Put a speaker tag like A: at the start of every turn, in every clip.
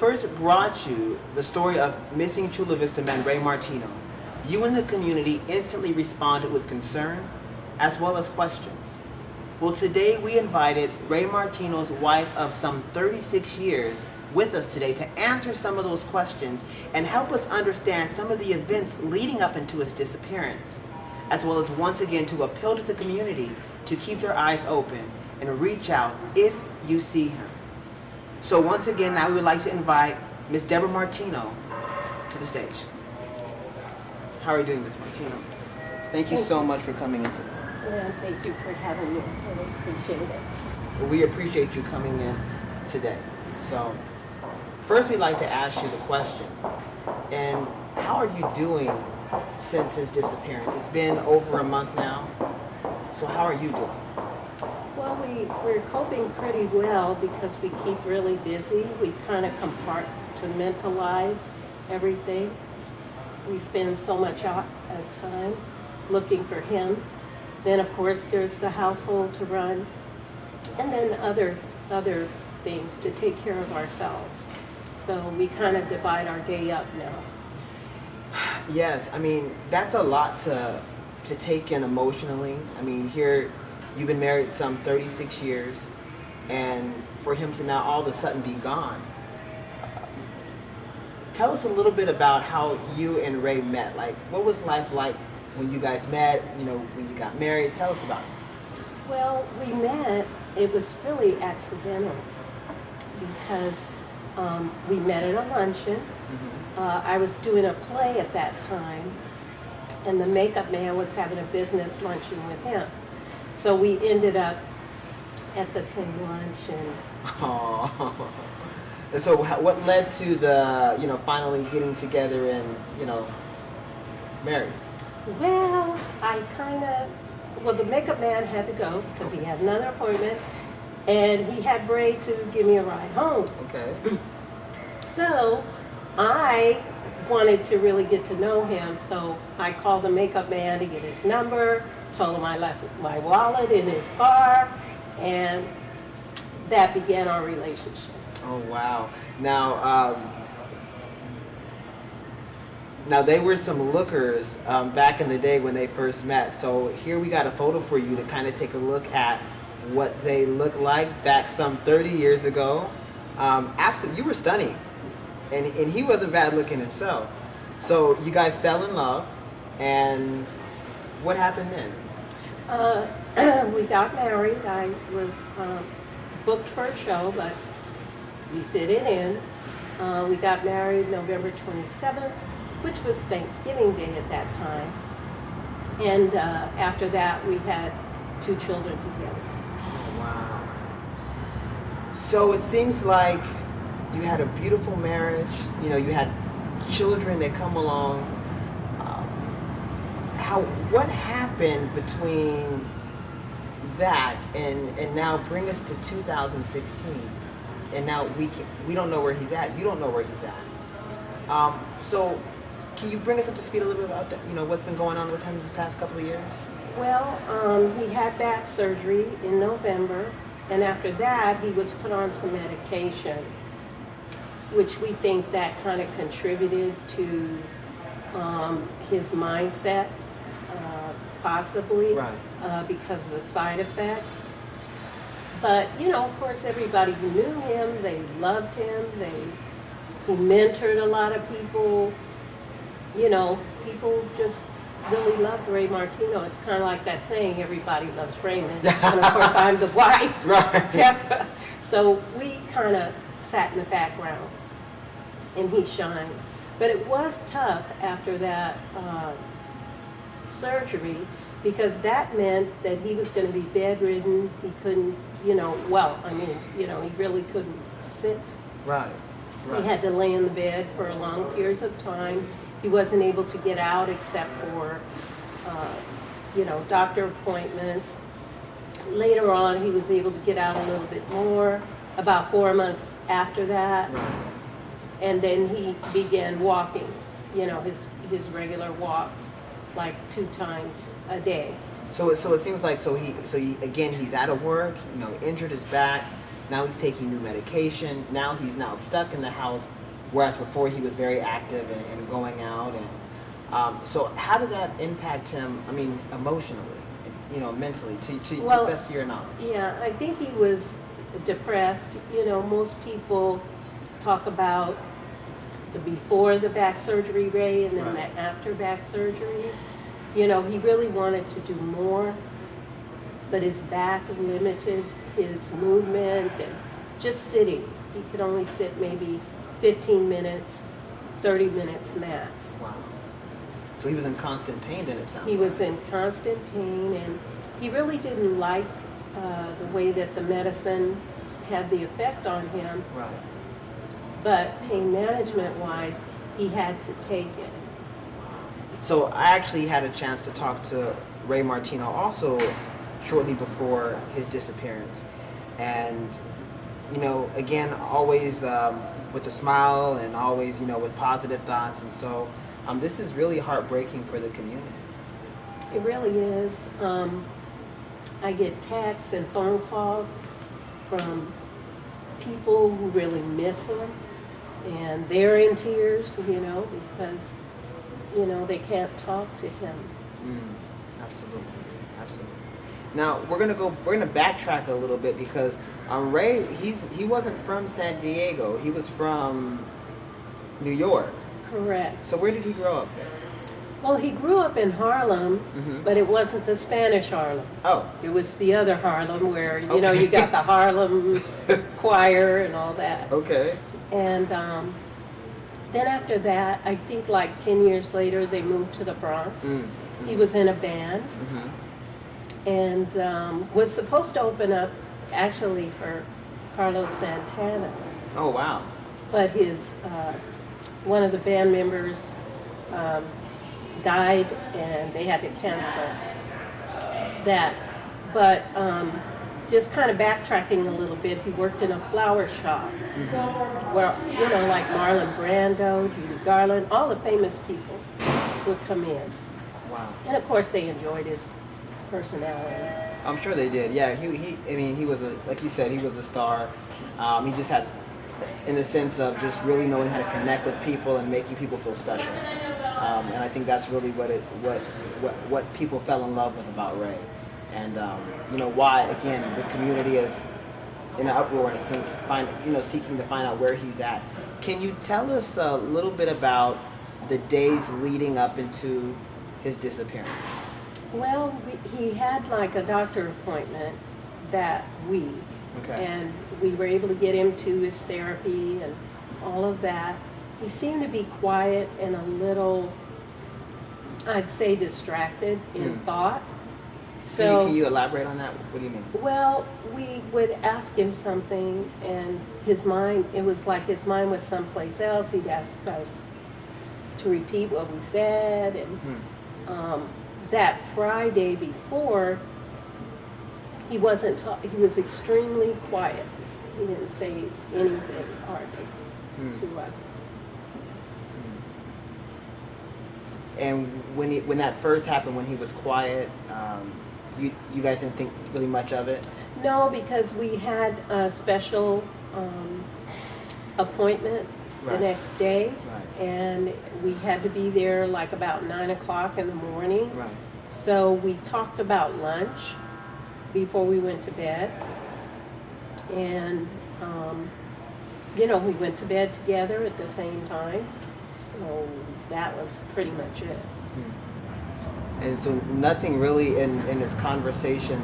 A: first brought you the story of missing Chula Vista man Ray Martino, you and the community instantly responded with concern as well as questions. Well, today we invited Ray Martino's wife of some 36 years with us today to answer some of those questions and help us understand some of the events leading up into his disappearance, as well as once again to appeal to the community to keep their eyes open and reach out if you see him. So once again, now we would like to invite Ms. Deborah Martino to the stage. How are you doing, Ms. Martino? Thank you so much for coming in today.
B: Yeah, thank you for having me. I really appreciate it.
A: We appreciate you coming in today. So first we'd like to ask you the question, and how are you doing since his disappearance? It's been over a month now, so how are you doing?
B: Well, we're coping pretty well because we keep really busy. We kind of compartmentalize everything. We spend so much time looking for him. Then, of course, there's the household to run, and then other things to take care of ourselves. So we kind of divide our day up now.
A: Yes, I mean, that's a lot to take in emotionally. I mean, here you've been married some 36 years, and for him to now all of a sudden be gone. Tell us a little bit about how you and Ray met. Like, what was life like when you guys met, you know, when you got married? Tell us about it.
B: Well, we met, it was really accidental because we met at a luncheon. I was doing a play at that time, and the makeup man was having a business luncheon with him. So we ended up at the same lunch.
A: Oh. And so what led to the, you know, finally getting together and, you know, married?
B: Well, the makeup man had to go because he had another appointment, and he had Ray to give me a ride home.
A: Okay.
B: So I wanted to really get to know him, so I called the makeup man to get his number, told him I left my wallet in his car, and that began our relationship.
A: Oh, wow. Now they were some lookers back in the day when they first met. So here we got a photo for you to kind of take a look at what they looked like back some 30 years ago. Absolutely, you were stunning. And he wasn't bad looking himself. So you guys fell in love, and what happened then?
B: We got married. I was booked for a show, but we fit it in. We got married November 27th, which was Thanksgiving Day at that time. And after that, we had 2 children together.
A: Oh, wow. So it seems like you had a beautiful marriage. You know, you had children that come along. What happened between that and now bring us to 2016? And now we don't know where he's at. You don't know where he's at. So can you bring us up to speed a little bit about that? You know, what's been going on with him the past couple of years?
B: Well, he had back surgery in November, and after that, he was put on some medication, which we think that kind of contributed to his mindset, possibly,
A: right.
B: Because of the side effects. But, you know, of course, everybody who knew him, they loved him. He mentored a lot of people. You know, people just really loved Ray Martino. It's kind of like that saying, everybody loves Raymond. And of course, I'm the wife,
A: right.
B: Deborah. So we kind of sat in the background, and he shined. But it was tough after that surgery, because that meant that he was going to be bedridden. He couldn't, you know, he really couldn't sit.
A: Right.
B: He had to lay in the bed for long periods of time. He wasn't able to get out except for, doctor appointments. Later on, he was able to get out a little bit more, about 4 months after that.
A: Right.
B: And then he began walking, you know, his regular walks, like 2 times a day.
A: So it seems like he's out of work, you know, injured his back. Now he's taking new medication. Now he's now stuck in the house, whereas before he was very active and going out. And so how did that impact him, I mean, emotionally, mentally, to the best of your knowledge?
B: Yeah, I think he was depressed. Most people talk about the before the back surgery Ray and then
A: Right.
B: the after back surgery. He really wanted to do more, but his back limited his movement and just sitting. He could only sit maybe 15 minutes, 30 minutes max.
A: Wow. So he was in constant pain then, it sounds
B: He
A: like.
B: was in constant pain, and he really didn't like the way that the medicine had the effect on him.
A: Right.
B: But pain management wise, he had to take it.
A: So I actually had a chance to talk to Ray Martino also shortly before his disappearance. And, again, always with a smile and always, with positive thoughts. And so this is really heartbreaking for the community.
B: It really is. I get texts and phone calls from people who really miss him, and they're in tears, because, they can't talk to him.
A: Absolutely. Now we're gonna backtrack a little bit because Ray, he wasn't from San Diego. He was from New York.
B: Correct.
A: So where did he grow up?
B: Well, he grew up in Harlem, but it wasn't the Spanish Harlem.
A: Oh.
B: It was the other Harlem where,
A: Okay.
B: you got the Harlem choir and all that.
A: Okay.
B: And then after that, I think like 10 years later, they moved to the Bronx. He was in a band and was supposed to open up actually for Carlos Santana.
A: Oh, wow.
B: But his one of the band members died and they had to cancel that. But just kind of backtracking a little bit, he worked in a flower shop where, like Marlon Brando, Judy Garland, all the famous people would come in.
A: Wow.
B: And of course they enjoyed his personality.
A: I'm sure they did. Yeah, he was like you said, he was a star. He just had, in the sense of just really knowing how to connect with people and making people feel special. And I think that's really what people fell in love with about Ray. And why again the community is in an uproar in a sense, seeking to find out where he's at. Can you tell us a little bit about the days leading up into his disappearance?
B: Well, he had like a doctor appointment that week.
A: Okay.
B: And we were able to get him to his therapy and all of that. He seemed to be quiet and a little, I'd say, distracted in thought. So,
A: Can you elaborate on that? What do you mean?
B: well, we would ask him something and his mind, it was like his mind was someplace else. He'd ask us to repeat what we said. And that Friday before, he wasn't he was extremely quiet. He didn't say anything hardly to us.
A: And when that first happened, when he was quiet, you guys didn't think really much of it?
B: No, because we had a special appointment the
A: Right.
B: next day.
A: Right.
B: And we had to be there like about 9 o'clock in the morning.
A: Right.
B: So we talked about lunch before we went to bed. And, we went to bed together at the same time. So that was pretty much it.
A: And so nothing really in his conversation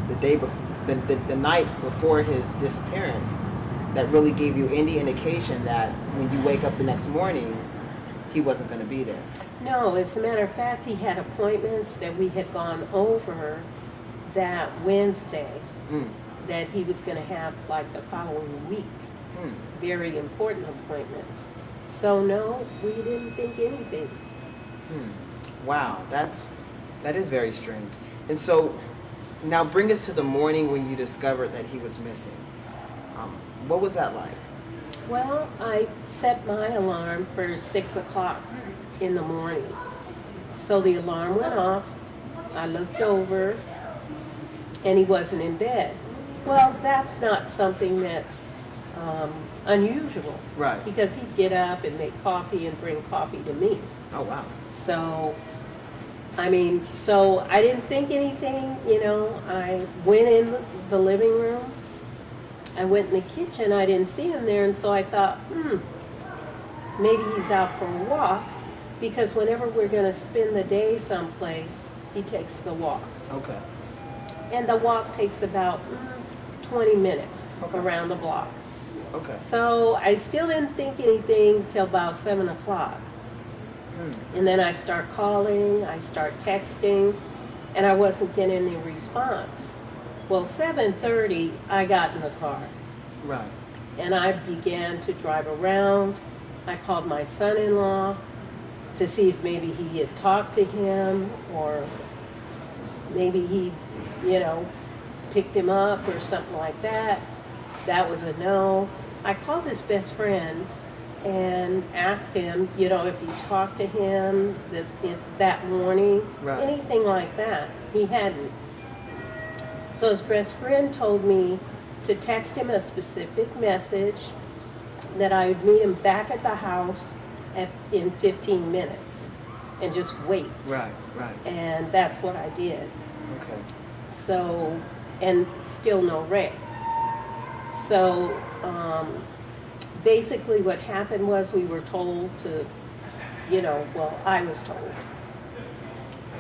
A: the day before, the night before his disappearance, that really gave you any indication that when you wake up the next morning, he wasn't going to be there.
B: No, as a matter of fact, he had appointments that we had gone over that Wednesday that he was going to have like the following week. Very important appointments. So no, we didn't think anything.
A: Wow, that is very strange. And so now bring us to the morning when you discovered that he was missing. What was that like?
B: Well, I set my alarm for 6 o'clock in the morning. So the alarm went off. I looked over and he wasn't in bed. Well, that's not something that's unusual.
A: Right.
B: Because he'd get up and make coffee and bring coffee to me.
A: Oh, wow.
B: So, I mean, so I didn't think anything, you know. I went in the living room. I went in the kitchen. I didn't see him there. And so I thought, maybe he's out for a walk. Because whenever we're going to spend the day someplace, he takes the walk.
A: Okay.
B: And the walk takes about 20 minutes
A: Okay.
B: around the block.
A: Okay.
B: So I still didn't think anything till about 7 o'clock. And then I start calling, I start texting, and I wasn't getting any response. Well, 7:30, I got in the car.
A: Right.
B: And I began to drive around. I called my son-in-law to see if maybe he had talked to him, or maybe he, you know, picked him up or something like that. That was a no. I called his best friend and asked him, you know, if he talked to him that morning,
A: Right.
B: anything like that. He hadn't. So his best friend told me to text him a specific message that I would meet him back at the house in 15 minutes and just wait.
A: Right. Right.
B: And that's what I did.
A: Okay.
B: So, and still no Ray. So, basically what happened was we were told to, you know, well, I was told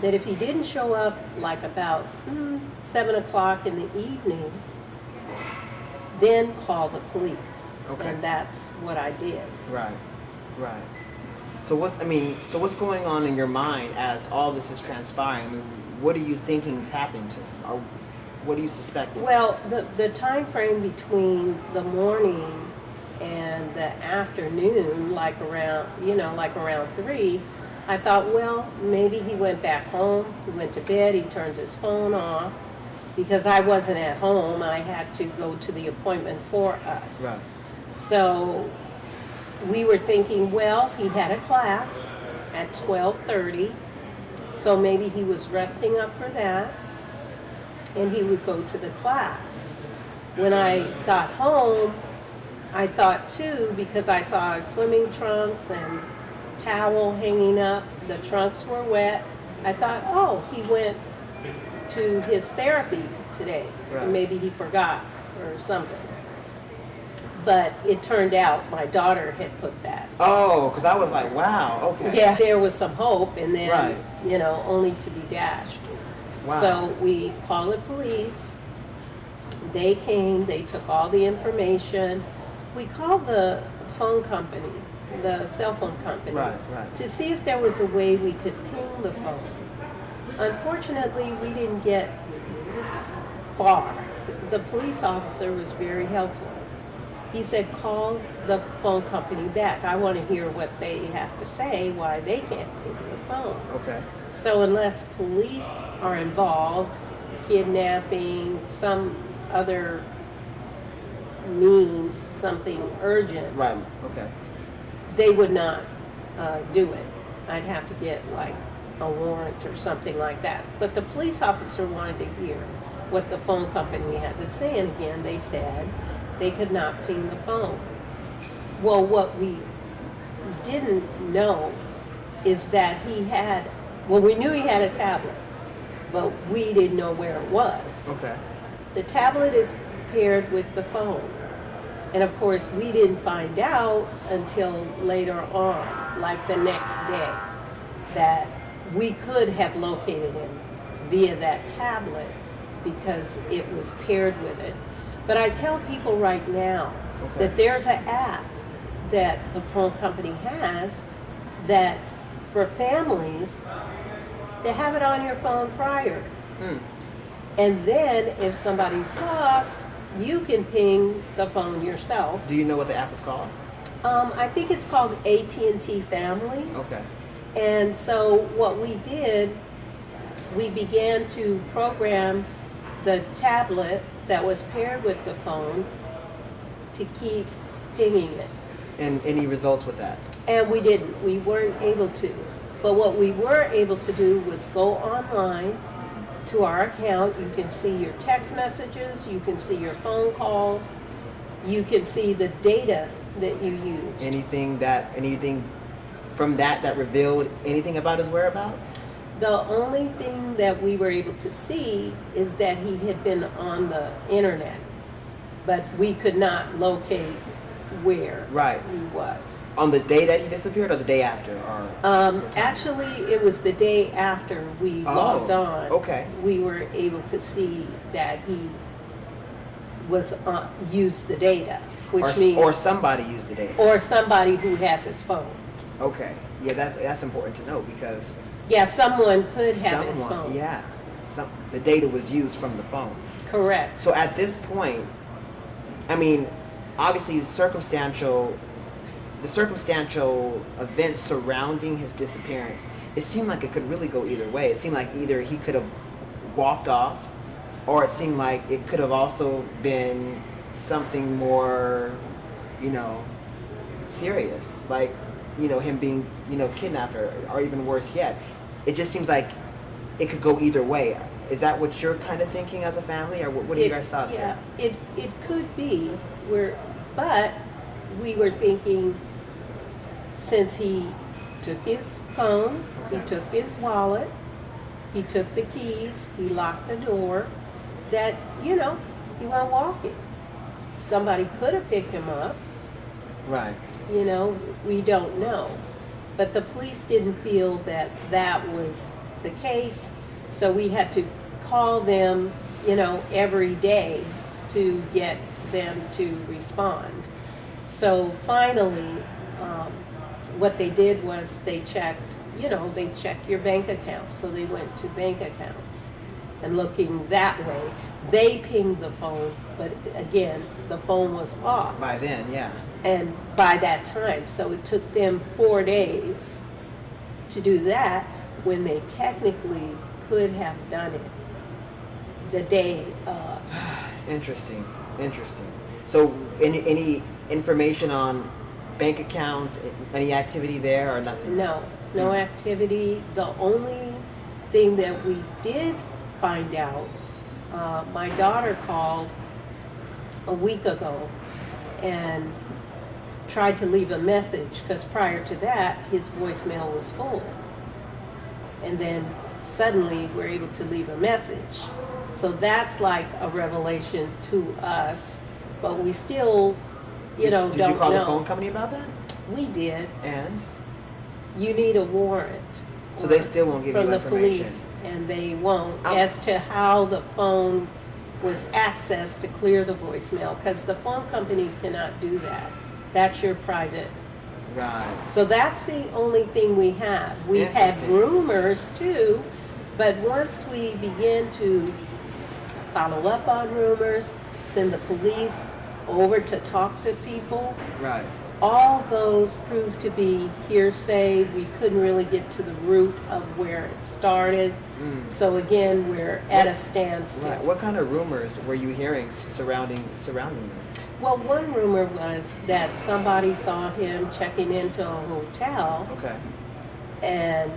B: that if he didn't show up like about 7 o'clock in the evening, then call the police.
A: Okay.
B: And that's what I did.
A: Right. Right. So what's going on in your mind as all this is transpiring? I mean, what are you thinking is happening to him? Or what do you suspect?
B: Well, the time frame between the morning and the afternoon, like around 3, I thought, well, maybe he went back home, he went to bed, he turned his phone off, because I wasn't at home. I had to go to the appointment for us.
A: Right.
B: So we were thinking, well, he had a class at 12:30, so maybe he was resting up for that, and he would go to the class. When I got home, I thought too, because I saw his swimming trunks and towel hanging up, the trunks were wet, I thought, oh, he went to his therapy today.
A: Right.
B: Maybe he forgot or something. But it turned out my daughter had put that.
A: Oh, because I was like, wow, okay.
B: Yeah, there was some hope, and then,
A: Right.
B: you know, only to be dashed.
A: Wow.
B: So we called the police. They came, they took all the information. We called the phone company, the cell phone company,
A: Right, right.
B: to see if there was a way we could ping the phone. Unfortunately, we didn't get far. The police officer was very helpful. He said, call the phone company back. I want to hear what they have to say, why they can't ping the phone.
A: Okay.
B: So unless police are involved, kidnapping, some other means, something urgent,
A: Right. Okay.
B: they would not do it. I'd have to get like a warrant or something like that. But the police officer wanted to hear what the phone company had to say, and again, they said they could not ping the phone. Well, what we didn't know is that we knew he had a tablet, but we didn't know where it was.
A: Okay.
B: The tablet is paired with the phone. And of course, we didn't find out until later on, like the next day, that we could have located him via that tablet because it was paired with it. But I tell people right now that there's an app that the phone company has that for families to have it on your phone prior. And then if somebody's lost, you can ping the phone yourself.
A: Do you know what the app is called?
B: I think it's called AT&T Family.
A: Okay.
B: And so what we did, we began to program the tablet that was paired with the phone to keep pinging it.
A: And any results with that?
B: And we didn't. We weren't able to. But what we were able to do was go online to our account. You can see your text messages, you can see your phone calls, you can see the data that you used.
A: Anything from that revealed anything about his whereabouts?
B: The only thing that we were able to see is that he had been on the internet, but we could not locate where
A: Right.
B: he was.
A: On the day that he disappeared or the day after? Or what time?
B: Actually, it was the day after we logged on.
A: Okay.
B: We were able to see that he was used the data, which means
A: or somebody used the data.
B: or somebody who has his phone.
A: Okay. Yeah, that's important to know because
B: Yeah, someone could have his
A: someone,
B: phone.
A: yeah, the data was used from the phone.
B: Correct.
A: So at this point, I mean, obviously the circumstantial events surrounding his disappearance, it seemed like it could really go either way. It seemed like either he could have walked off, or it seemed like it could have also been something more, serious, like, him being, kidnapped, or even worse yet. It just seems like it could go either way. Is that what you're kind of thinking as a family, or what are you guys' thoughts
B: Yeah,
A: here?
B: it could be. But we were thinking, since he took his phone,
A: Okay.
B: he took his wallet, he took the keys, he locked the door, that, he went walking. Somebody could have picked him up,
A: Right.
B: we don't know. But the police didn't feel that that was the case, so we had to call them, every day to get them to respond. So finally, what they did was they checked your bank accounts. So they went to bank accounts and looking that way. They pinged the phone, but again, the phone was off.
A: By then, yeah.
B: And by that time, so it took them 4 days to do that when they technically could have done it the day of.
A: Interesting. So, any information on bank accounts, any activity there, or nothing?
B: No activity. The only thing that we did find out, my daughter called a week ago and tried to leave a message, because prior to that, his voicemail was full. And then suddenly we're able to leave a message. So that's like a revelation to us, but we still,
A: Did
B: don't
A: you call
B: know.
A: the phone company about that?
B: We did.
A: And?
B: You need a warrant.
A: So they still won't give you
B: from the
A: information?
B: police, and they won't,
A: Oh.
B: as to how the phone was accessed to clear the voicemail, because the phone company cannot do that. That's your private.
A: Right.
B: So that's the only thing we have. We've had
A: Interesting.
B: rumors too, but once we begin to follow up on rumors, send the police over to talk to people,
A: Right.
B: all those proved to be hearsay. We couldn't really get to the root of where it started. So again, we're at a standstill.
A: Right. What kind of rumors were you hearing surrounding this?
B: Well, one rumor was that somebody saw him checking into a hotel
A: Okay.
B: and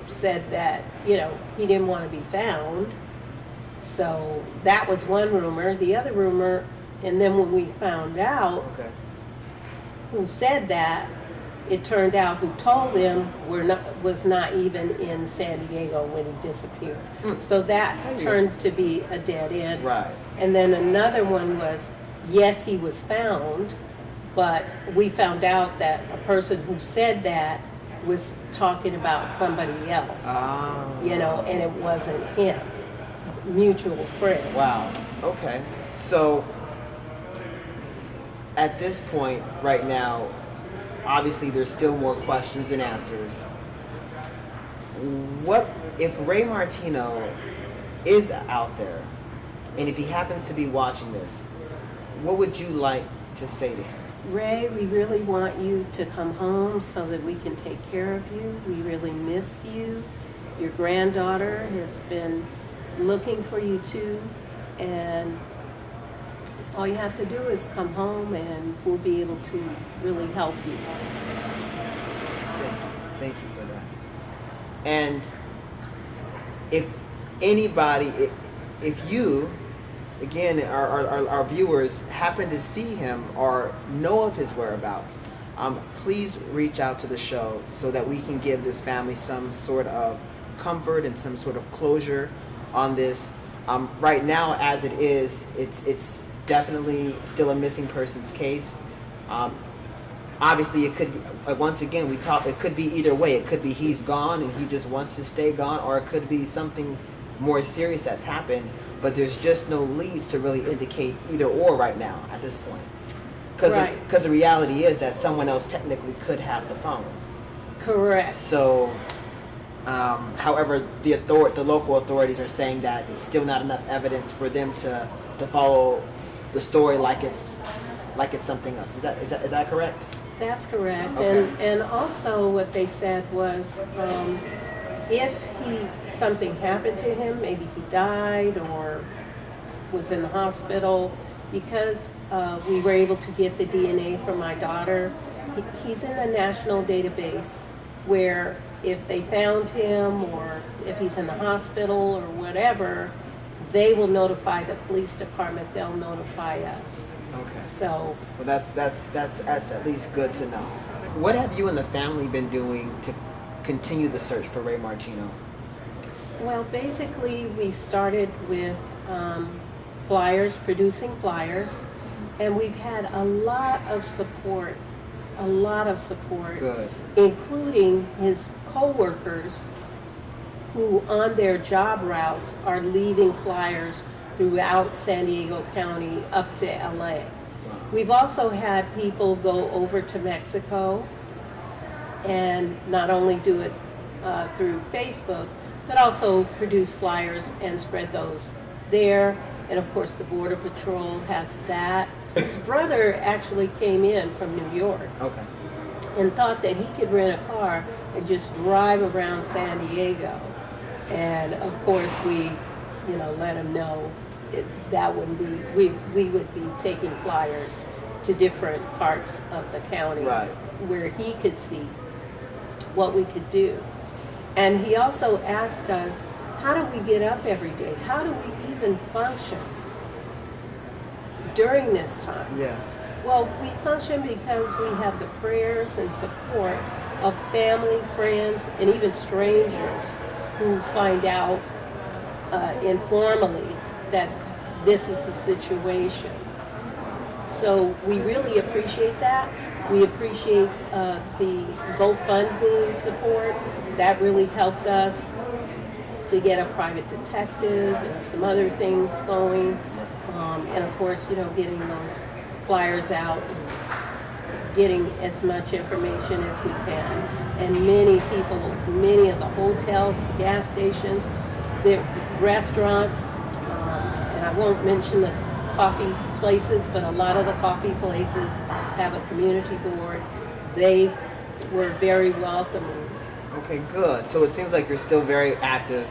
B: said that, he didn't want to be found. So that was one rumor. The other rumor, and then when we found out
A: Okay.
B: who said that, it turned out who told them was not even in San Diego when he disappeared. So that turned to be a dead end.
A: Right.
B: And then another one was, yes, he was found, but we found out that a person who said that was talking about somebody else,
A: Ah.
B: and it wasn't him. Mutual friends.
A: Wow. Okay. So at this point right now, obviously there's still more questions than answers. What if Ray Martino is out there, and if he happens to be watching this, what would you like to say to him?
B: Ray, we really want you to come home so that we can take care of you. We really miss you. Your granddaughter has been looking for you too, and all you have to do is come home and we'll be able to really help you.
A: Thank you for that. And if anybody, if you, again, our viewers happen to see him or know of his whereabouts, please reach out to the show so that we can give this family some sort of comfort and some sort of closure on this. Right now, as it is, it's definitely still a missing persons case. Obviously, it could be, once again, it could be either way. It could be he's gone and he just wants to stay gone, or it could be something more serious that's happened, but there's just no leads to really indicate either or right now at this point. Because the reality is that someone else technically could have the phone.
B: Correct.
A: So, however, the local authorities are saying that it's still not enough evidence for them to follow the story like it's something else. Is that correct?
B: That's correct.
A: Okay.
B: And also what they said was, if something happened to him, maybe he died or was in the hospital, because we were able to get the DNA from my daughter, he's in the national database where if they found him or if he's in the hospital or whatever, they will notify the police department, they'll notify us.
A: Okay.
B: So,
A: well, that's at least good to know. What have you and the family been doing to continue the search for Ray Martino?
B: well, basically we started with flyers, producing flyers, and we've had a lot of support,
A: Good.
B: including his coworkers who on their job routes are leaving flyers throughout San Diego County up to LA.
A: Wow.
B: We've also had people go over to Mexico and not only do it through Facebook, but also produce flyers and spread those there. And of course, the Border Patrol has that. His brother actually came in from New York
A: Okay.
B: and thought that he could rent a car and just drive around San Diego. And of course, we, let him know that wouldn't be, we would be taking flyers to different parts of the county
A: Right.
B: where he could see what we could do. And he also asked us, how do we get up every day? How do we even function during this time?
A: Yes.
B: Well, we function because we have the prayers and support of family, friends, and even strangers who find out informally that this is the situation. So we really appreciate that. We appreciate the GoFundMe support. That really helped us to get a private detective and some other things going. And of course, getting those flyers out and getting as much information as we can. And many people, many of the hotels, the gas stations, the restaurants, and I won't mention the coffee places, but a lot of the coffee places have a community board. They were very welcoming.
A: Okay, good. So it seems like you're still very active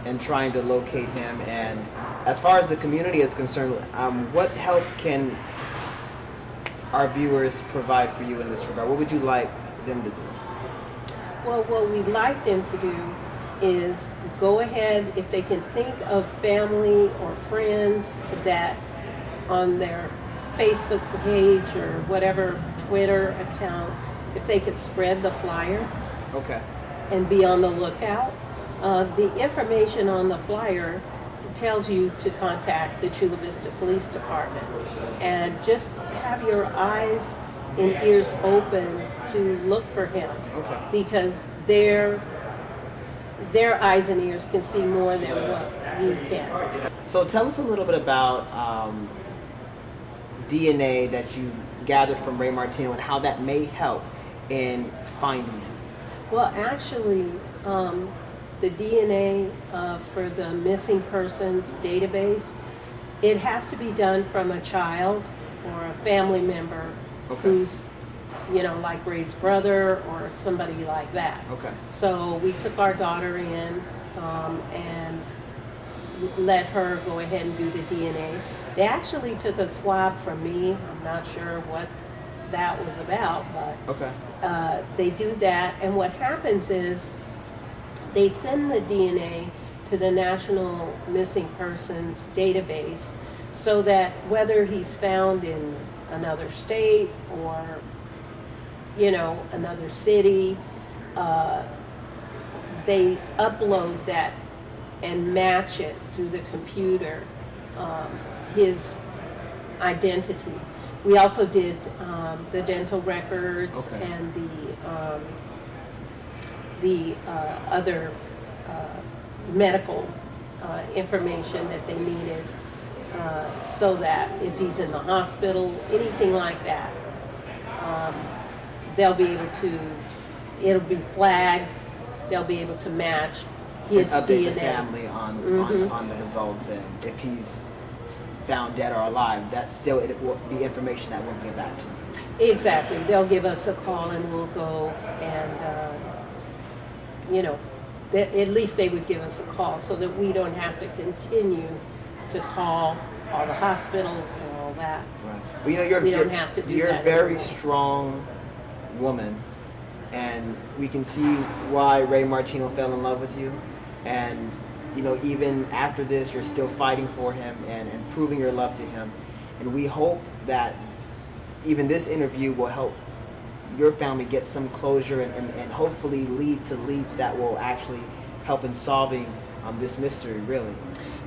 A: in trying to locate him. And as far as the community is concerned, what help can our viewers provide for you in this regard? What would you like them to do?
B: Well, what we'd like them to do is go ahead, if they can think of family or friends that on their Facebook page or whatever Twitter account, if they could spread the flyer
A: Okay.
B: and be on the lookout. The information on the flyer tells you to contact the Chula Vista Police Department and just have your eyes and ears open to look for him.
A: Okay.
B: Because their eyes and ears can see more than what we can.
A: So tell us a little bit about DNA that you've gathered from Ray Martino and how that may help in finding him.
B: Well, actually, the DNA for the missing persons database, it has to be done from a child or a family member who's, like Ray's brother or somebody like that.
A: Okay.
B: So we took our daughter in and let her go ahead and do the DNA. They actually took a swab from me. I'm not sure what that was about, but
A: Okay.
B: they do that. And what happens is they send the DNA to the National Missing Persons database, so that whether he's found in another state or, you know, another city, they upload that and match it through the computer, his identity. We also did the dental records
A: Okay.
B: and the other medical information that they needed, so that if he's in the hospital, anything like that, they'll be able to, it'll be flagged, they'll be able to match his
A: And update
B: DNA.
A: the family on,
B: Mhm.
A: on the results, and if he's found dead or alive, that's still, it will be information that we'll get back to you.
B: Exactly. They'll give us a call and we'll go and, you know, at least they would give us a call so that we don't have to continue to call all the hospitals and all that.
A: Right. Well, you know,
B: We don't have to do
A: you're
B: that
A: a very
B: anymore.
A: strong woman, and we can see why Ray Martino fell in love with you. And you know, even after this, you're still fighting for him and proving your love to him. And we hope that even this interview will help your family get some closure and hopefully lead to leads that will actually help in solving this mystery, really.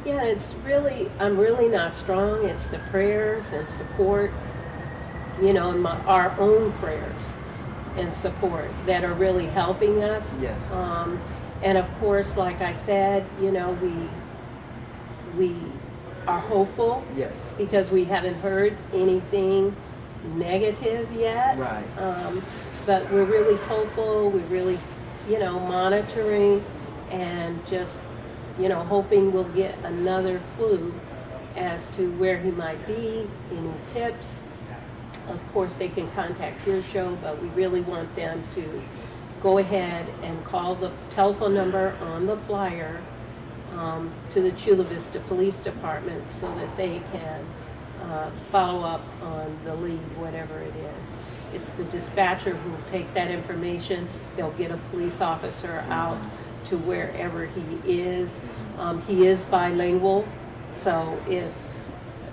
B: Yeah, it's really, I'm really not strong. It's the prayers and support, you know, and our own prayers and support that are really helping us.
A: Yes.
B: And of course, like I said, you know, we are hopeful
A: Yes.
B: because we haven't heard anything negative yet.
A: Right.
B: But we're really hopeful. We're really, you know, monitoring and just, you know, hoping we'll get another clue as to where he might be, any tips. Of course, they can contact your show, but we really want them to go ahead and call the telephone number on the flyer to the Chula Vista Police Department so that they can follow up on the lead, whatever it is. It's the dispatcher who will take that information. They'll get a police officer out to wherever he is. He is bilingual, so if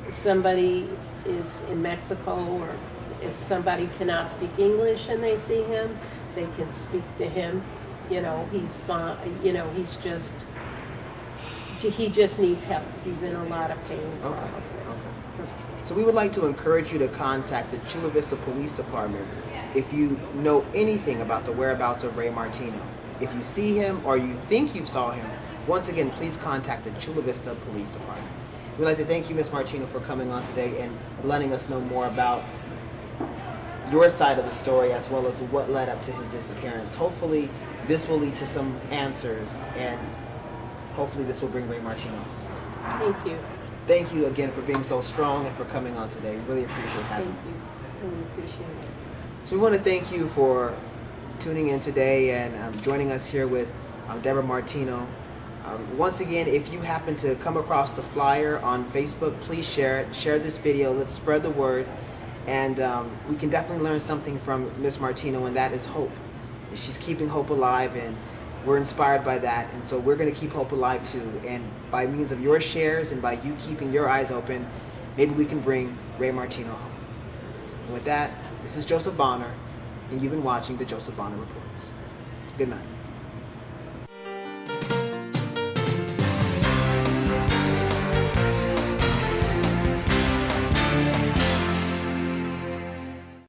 B: somebody is in Mexico or if somebody cannot speak English and they see him, they can speak to him. You know, he's fine. You know, he just needs help. He's in a lot of pain.
A: Okay. Okay. So we would like to encourage you to contact the Chula Vista Police Department if you know anything about the whereabouts of Ray Martino. If you see him or you think you saw him, once again, please contact the Chula Vista Police Department. We'd like to thank you, Ms. Martino, for coming on today and letting us know more about your side of the story as well as what led up to his disappearance. Hopefully, this will lead to some answers, and hopefully this will bring Ray Martino.
B: Thank you.
A: Thank you again for being so strong and for coming on today. Really appreciate having
B: Thank
A: you.
B: you. Really appreciate it.
A: So we want to thank you for tuning in today and joining us here with Deborah Martino. Once again, if you happen to come across the flyer on Facebook, please share it. Share this video. Let's spread the word. And we can definitely learn something from Miss Martino, and that is hope. She's keeping hope alive, and we're inspired by that. And so we're going to keep hope alive too. And by means of your shares and by you keeping your eyes open, maybe we can bring Ray Martino home. And with that, this is Joseph Bonner, and you've been watching the Joseph Bonner Reports. Good night.